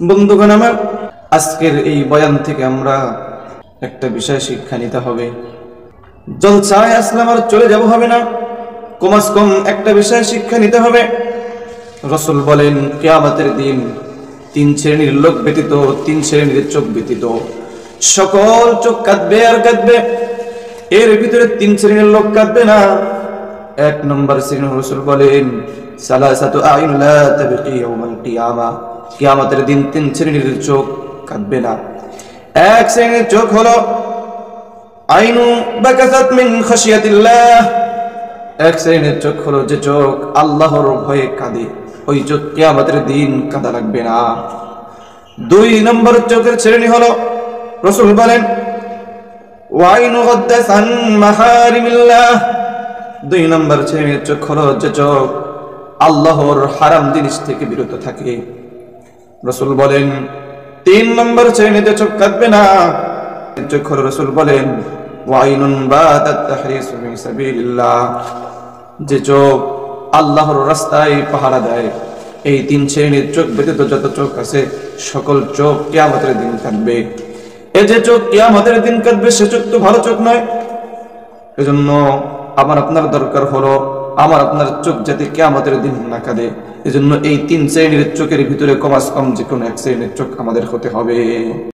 বন্ধুগণ আমার, আজকের এই বয়ান থেকে আমরা একটা বিষয় শিক্ষা নিতে হবে। জলসায় আসলাম আর চলে যাব হবে না, কমাস কম একটা বিষয় শিক্ষা নিতে হবে। রাসূল বলেন, কিয়ামতের দিন তিন শ্রেণীর লোক ব্যতীত, তিন শ্রেণীর চোখ ব্যতীত সকল চোখ কাঁদবে আর কাঁদবে। এর ভিতরে তিন শ্রেণীর লোক কাঁদবে না। এক নম্বর শ্রেণী রাসূল বলেন, সালাসাতু আইন লা তাবকি ইয়াউমাল কিয়ামা, কিয়ামতের দিন তিন শ্রেণীর চোখ কাঁদবে না। এক শ্রেণীর চোখ হলো আইনু বাকাসাত মিন খাশিয়াতিল্লাহ, এক শ্রেণীর চোখ হলো যে চোখ আল্লাহর ভয়ে কাঁদে, ওই চোখ কিয়ামতের দিন কাঁদা লাগবে না। দুই নম্বর চোখের শ্রেণী হলো, রাসূল বলেন, ওয়াইনু গাদ্দাস আন মাহারিমিল্লাহ, দুই নম্বর শ্রেণীর চোখ হলো যে চোখ আল্লাহর হারাম জিনিস থেকে বিরত থাকে। রাসূল বলেন, তিন নম্বর শ্রেণীতে চোখ কাঁদবে না চোখ হলো, রাসূল বলেন, ওয়াইনুন বাতাত তাহরিসু ফি সাবিলিল্লাহ, যে চোখ আল্লাহর রাস্তায় পাহারা দেয়। এই তিন শ্রেণীর চোখ ব্যতীত যত চোখ আছে সকল চোখ কিয়ামতের দিন কাঁদবে। এই যে চোখ কিয়ামতের দিন কাঁদবে সে চোখ তো ভালো চোখ নয়। এজন্য আমার আপনার দরকার হলো আমার আপনার চোখ যাতে কিয়ামতের দিন না কাঁদে। এজন্য এই তিন শ্রেণীর চোখের ভিতরে কমাস কম যে কোনো এক শ্রেণীর চোখ আমাদের হতে হবে।